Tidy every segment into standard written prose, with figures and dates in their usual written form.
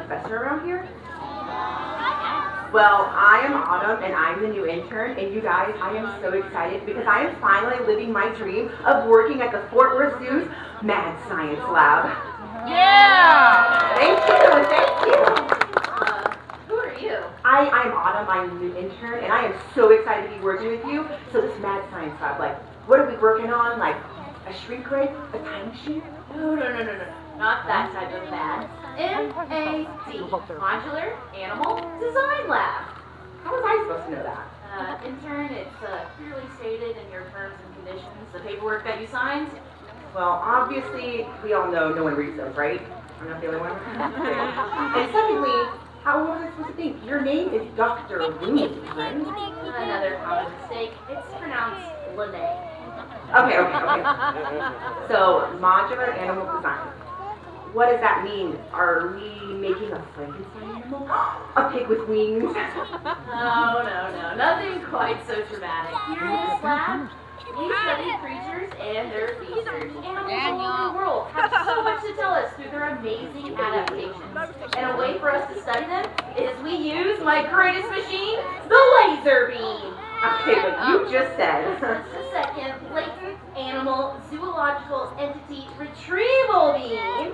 professor around here? Well, I am Autumn, and I'm the new intern, and you guys, I am so excited because I am finally living my dream of working at the Fort Worth Zoo's Mad Science Lab. Yeah! Thank you. Who are you? I'm Autumn, I'm the new intern, and I am so excited to be working with you. So this Mad Science Lab, like, what are we working on? Like, a shrink ray? A time machine? No. Not that type of mad. MAD, Modular Animal Design Lab. How was I supposed to know that? Intern, it's clearly stated in your terms and conditions, the paperwork that you signed. Well, obviously, we all know no one reads those, right? I'm not the only one. And secondly, how was I supposed to think? Your name is Dr. Looney, right? Another common mistake. It's pronounced Lene. Okay. So, modular animal design. What does that mean? Are we making a Frankenstein animal? A pig with wings? No. Nothing quite so dramatic. Here in this lab, we study creatures and their features. Animals all over the world have so much to tell us through their amazing adaptations. And a way for us to study them is we use my greatest machine, the laser beam. Okay, but you just said. Just a second. Latent animal zoological entity retrieval beam,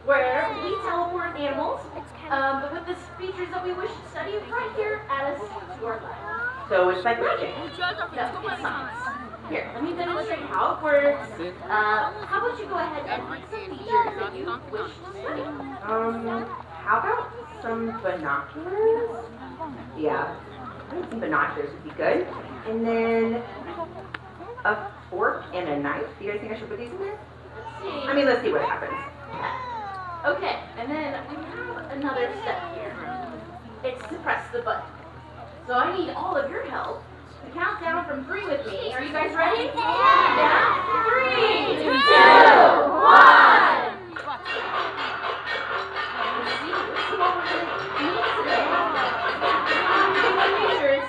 where we teleport animals, but with the features that we wish to study right here at us to our lab. So it's like magic. No, it's science. Here, let me demonstrate how it works. How about you go ahead and pick some features that you wish to study? How about some binoculars? Yeah, I think some binoculars would be good. And then a fork and a knife. Do you guys think I should put these in there? Let's see. I mean, let's see what happens. Okay, and then we have another step here. It's to press the button. So I need all of your help to count down from 3 with me. Are you guys ready? Yeah. 3, 2, 1. Let's see what we're going to need today. Pictures.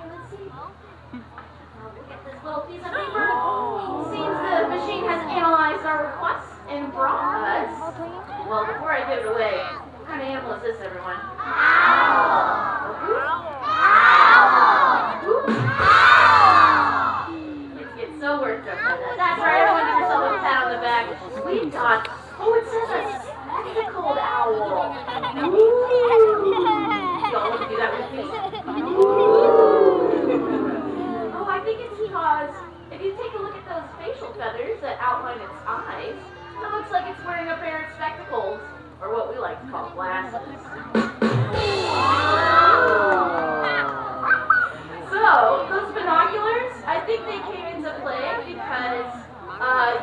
Let's see. Look at this little piece of paper. Seems the machine has analyzed our requests and brought us. Well, before I give it away, what kind of animal is this, everyone? Owl! Kids get so worked up by that. That's right, everyone give yourself a pat on the back. We got, it says a spectacled owl. Y'all want to do that with me? Oh, I think it's because if you take a look at those facial feathers that outline its eyes, it looks like it's wearing a pair of spectacles, or what we like to call glasses. So, those binoculars, I think they came into play because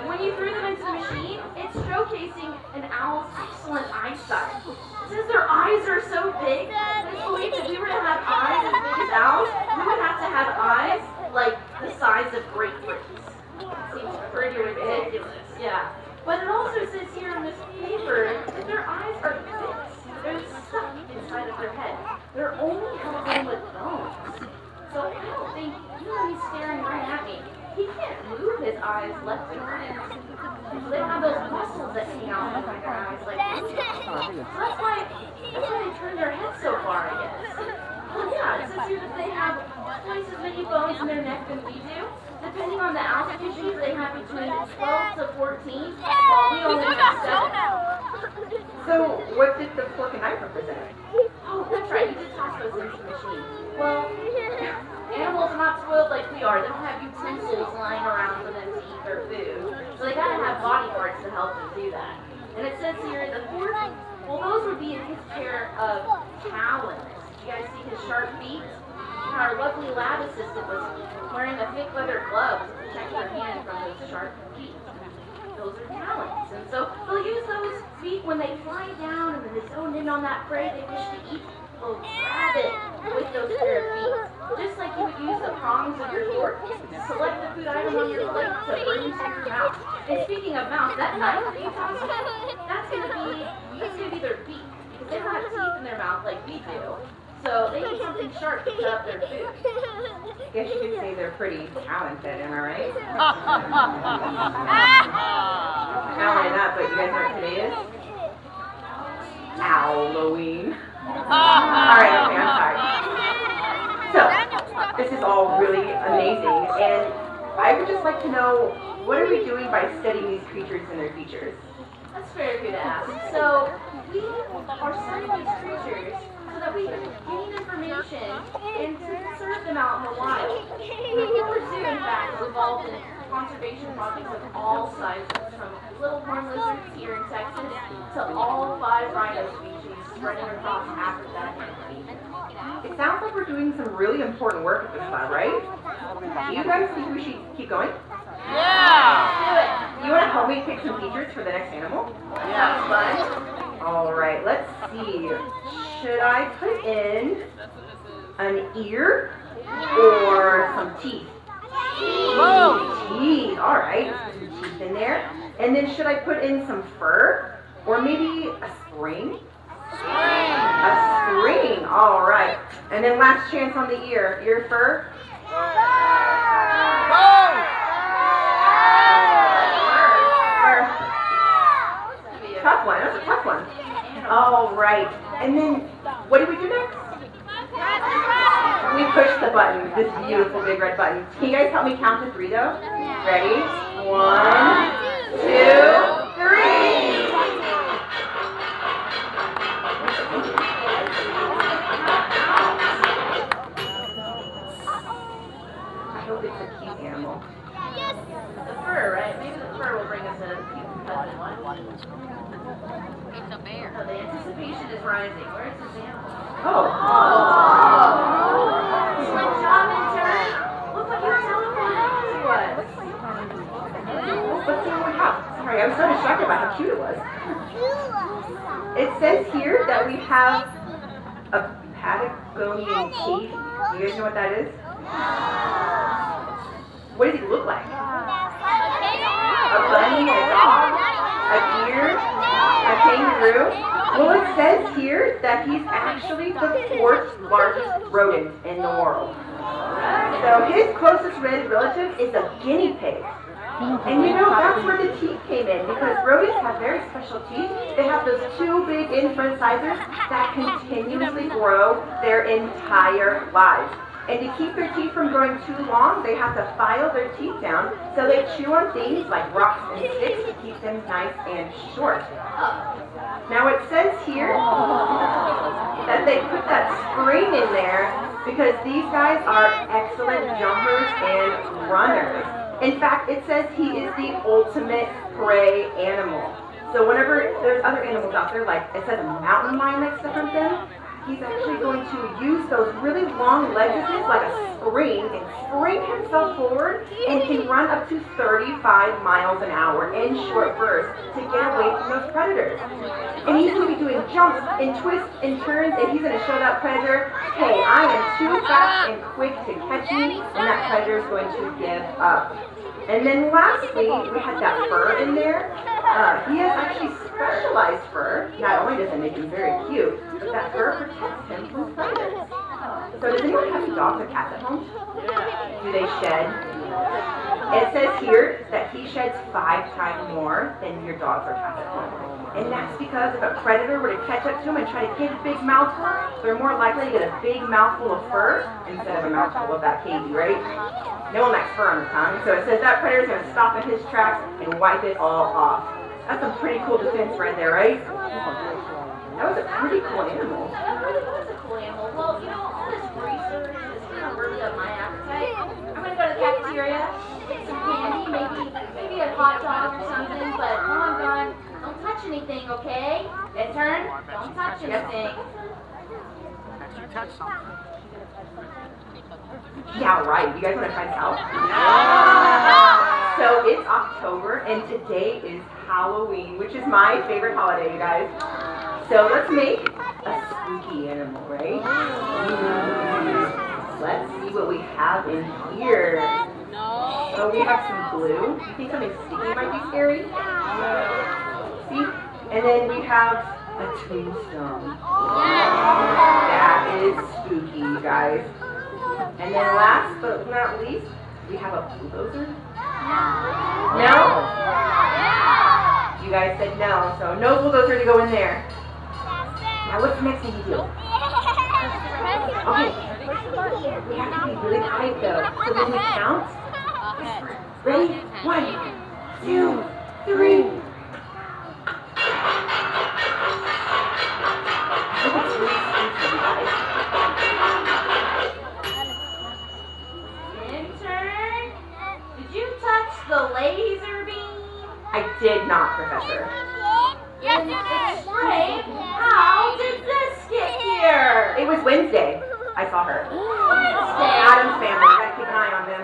when you threw them into the machine, it's showcasing an owl's excellent eyesight. Since their eyes are so big, it's believed if we were to have eyes as big as owls, we would have to have eyes like the size of grapefruits. Seems pretty ridiculous, yeah. But it also says here in this paper that their eyes are fixed. They're stuck inside of their head. They're only held in with bones. So I don't think, he's staring right at me. He can't move his eyes left and right. They don't have those muscles that hang out behind their eyes like this. So that's why they turn their heads so far, I guess. Well, yeah, it says here that they have twice as many bones in their neck than we do. Depending on the owl species, they have between 12 to 14, while we only have 7. So, what did the fork and knife represent? Oh, that's right, you did toss those into the machine. Well, animals are not spoiled like we are. They don't have utensils lying around for them to eat their food. So they gotta have body parts to help them do that. And it says here, the fork, well, those would be in his pair of talons. You guys see his sharp feet? Our lovely lab assistant was wearing a thick leather glove to protect her hand from those sharp feet. Those are talons. And so they'll use those feet when they fly down and then they zone in on that prey they wish to eat. They'll grab it with those pair of feet. Just like you would use the prongs of your fork to select the food item on your plate to bring to your mouth. And speaking of mouth, that knife that you tossed, that's going to be their beak. Because they don't have teeth in their mouth like we do. So they need something sharp to cut up their food. I guess you could say they're pretty talented, am I right? not only that, but you guys know what today is? Halloween. Alright, okay, I'm sorry. So, this is all really amazing, and I would just like to know, what are we doing by studying these creatures and their features? That's very good to ask. So, we are studying these creatures so that we can gain information and to conserve them out in the wild. The Hoover Zoo, in fact, is involved in conservation projects of all sizes, from little horned lizards here in Texas to all 5 rhino species spreading across Africa and Asia. It sounds like we're doing some really important work at this lab, right? Do you guys think we should keep going? Yeah! Do you want to help me pick some features for the next animal? Sounds fun. Alright, let's see. Should I put in an ear or some teeth? Teeth, alright. Some teeth in there. And then should I put in some fur? Or maybe a spring? A string, alright. And then last chance on the ear. Ear fur? Tough one, that's a tough one. Alright, and then what do we do next? We push the button, this beautiful big red button. Can you guys help me count to 3 though? Ready? 1, 2, 3! I hope it's a cute animal. The fur, right? Maybe the fur will bring us a cute cousin one. It's a bear. Oh, the anticipation is rising. Where's this animal? Oh. Good job, intern. Look what you were telling me. Let's see what we have. Sorry, I was so distracted by how cute it was. It says here that we have a Patagonian cave. You guys know what that is? What does he look like? A bunny, a dog, a deer, a kangaroo? Well, it says here that he's actually the 4th largest rodent in the world. So his closest relative is a guinea pig. And you know, that's where the teeth came in, because rodents have very special teeth. They have those 2 big incisors that continuously grow their entire lives. And to keep their teeth from growing too long, they have to file their teeth down, so they chew on things like rocks and sticks to keep them nice and short. Now it says here that they put that spring in there because these guys are excellent jumpers and runners. In fact, it says he is the ultimate prey animal. So whenever there's other animals out there, like it says a mountain lion likes to hunt them, he's actually going to use those really long legs of his like a spring and spring himself forward and can run up to 35 miles an hour in short bursts to get away from those predators. And he's going to be doing jumps and twists and turns, and he's going to show that predator, hey, I am too fast and quick to catch you, and that predator is going to give up. And then lastly, we had that fur in there. He has actually specialized fur. Not only does it make him very cute, but that fur protects him from predators. So does anyone have any dogs or cats at home? Do they shed? It says here that he sheds 5 times more than your dogs or cats at home. And that's because if a predator were to catch up to him and try to get a big mouthful, they're more likely to get a big mouthful of fur instead of a mouthful of that cavy, right? No one likes fur on the tongue, so it says that predator's going to stop in his tracks and wipe it all off. That's a pretty cool defense right there, right? That was a pretty cool animal. That really was a cool animal. Well, you know, all this research is kind of really up my appetite. I'm going to go to the cafeteria, get some candy, maybe a hot dog or something, but while I'm gone, don't touch anything, okay? Intern, don't touch anything. You touch something. Yeah, right. You guys want to try this out? So it's October, and today is Halloween, which is my favorite holiday, you guys. So let's make a spooky animal, right? Let's see what we have in here. So we have some glue. Do you think something sticky might be scary? See? And then we have a tombstone. That is spooky, you guys. And then last but not least, we have a bulldozer. No? guys said no, so no bulldozers to go in there. Now what's the next thing you do? Okay, we have to be really quiet though. So when we count, ready? 1, 2, 3. Intern, did you touch the laser beam? I did not, Professor. Then explain, how did this get here? It was Wednesday. I saw her. Wednesday. Adam's family. We gotta keep an eye on them.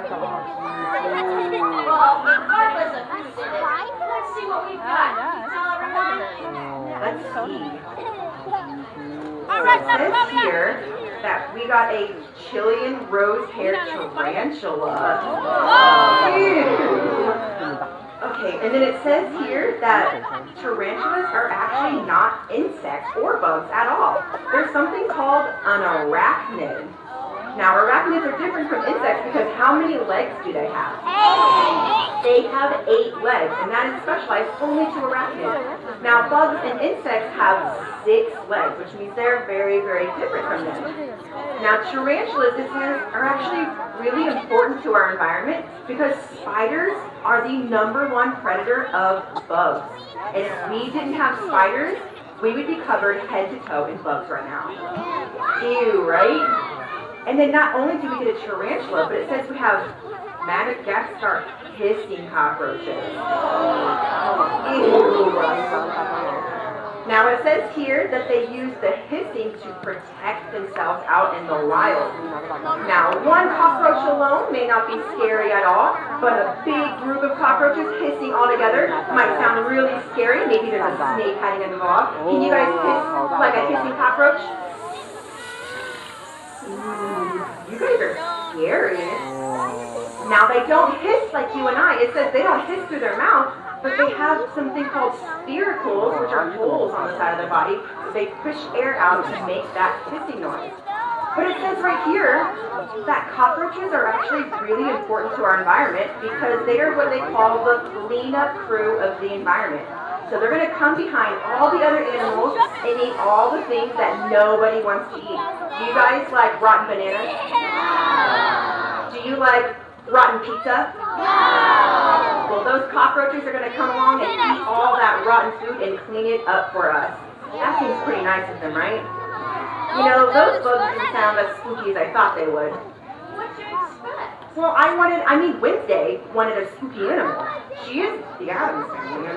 Well, regardless of who did it, let's see what we've got. Can you tell everyone? Let's see. It says here that we got a Chilean rose-haired tarantula. Ew. Okay, and then it says here that tarantulas are actually not insects or bugs at all. There's something called an arachnid. Now, arachnids are different from insects because how many legs do they have? 8. They have 8 legs, and that is specialized only to arachnids. Now, bugs and insects have 6 legs, which means they're very, very different from them. Now, tarantulas, it says, are actually really important to our environment because spiders are the #1 predator of bugs. And if we didn't have spiders, we would be covered head to toe in bugs right now. Ew, right? And then not only do we get a tarantula, but it says we have Madagascar hissing cockroaches. Ew. Now it says here that they use the hissing to protect themselves out in the wild. Now one cockroach alone may not be scary at all, but a big group of cockroaches hissing all together might sound really scary. Maybe there's a snake hiding in the log. Can you guys hiss like a hissing cockroach? You guys are scary. Now they don't hiss like you and I. It says they don't hiss through their mouth, but they have something called spiracles, which are holes on the side of their body. So they push air out to make that hissing noise. But it says right here that cockroaches are actually really important to our environment because they are what they call the cleanup crew of the environment. So they're going to come behind all the other animals and eat all the things that nobody wants to eat. Do you guys like rotten bananas? Do you like rotten pizza? Well, those cockroaches are going to come along and eat all that rotten food and clean it up for us. That seems pretty nice of them, right? You know, those bugs didn't sound as spooky as I thought they would. What'd you expect? Well, Wednesday wanted a spooky animal. She is the Addams family.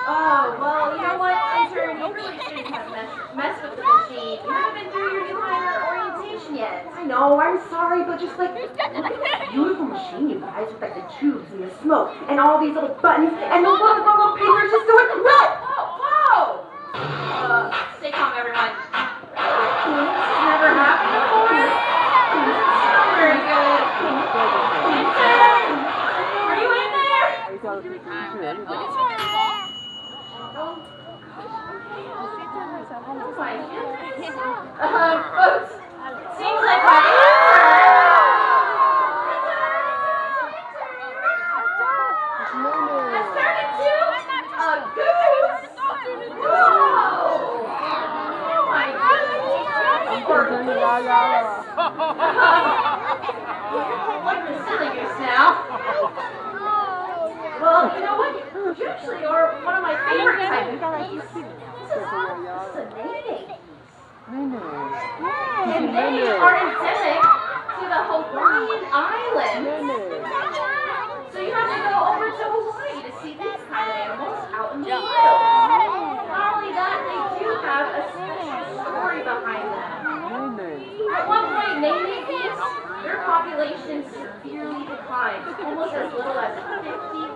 Oh, well, you know what, intern, you really shouldn't have messed with the machine. You haven't been through your new hire orientation yet. I know, I'm sorry, but just like, look at this beautiful machine, you guys, with like the tubes and the smoke and all these little buttons and the little papers just going, what? Whoa! Stay calm, everyone. This has never happened before. This is not very good. Intern! Are you in there? Oh my goodness. Folks, seems like my intern has turned into a goose. Whoa! Oh my goodness. Poor goose. Like the silly goose now. Well, you know what? You actually are one of my favorite type of geese. This is a nene. And they are endemic to the Hawaiian Islands. So you have to go over to Hawaii to see these kind of animals out in the wild. Not only that, they do have a special story behind them. At one point, nene geese, their population severely declined, almost as little as 50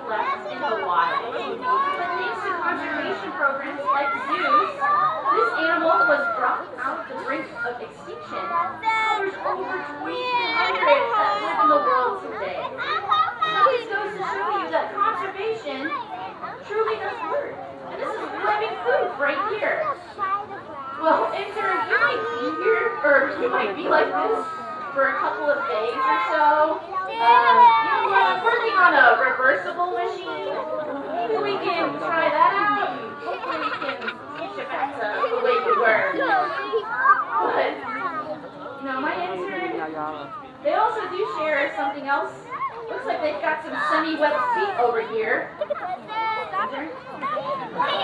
left in the wild. But thanks to conservation programs like zoos, this animal was brought out the brink of extinction. Now there's over 2,300 that live in the world today. So this goes to show you that conservation truly does work. And this is living proof right here. Well, intern, you might be here, or you might be like this for a couple of days or so. I'm working on a reversible machine. Maybe we can try that out. Hopefully we can teach it back to the way you were. But, my intern, they also do share something else. Looks like they've got some semi-wet feet over here. Intern? I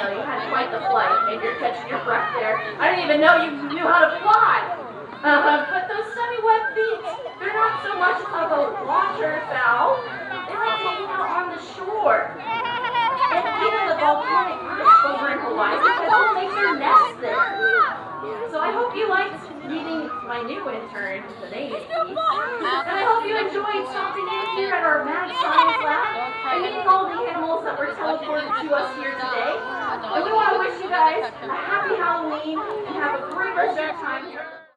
know, you had quite the flight. Maybe you're catching your breath there. I didn't even know you knew how to fly. But those semi-wet feet, they're not so much of a waterfowl. They like to hang out on the shore. And even the volcanic ash over in Hawaii, because they'll make their nest there. So I hope you liked meeting my new intern, the native piece. And I hope you enjoyed stopping in here at our Mad Science Lab and meeting all the animals that were teleported to us here today. And we want to wish you guys a happy Halloween and have a great rest of your time here.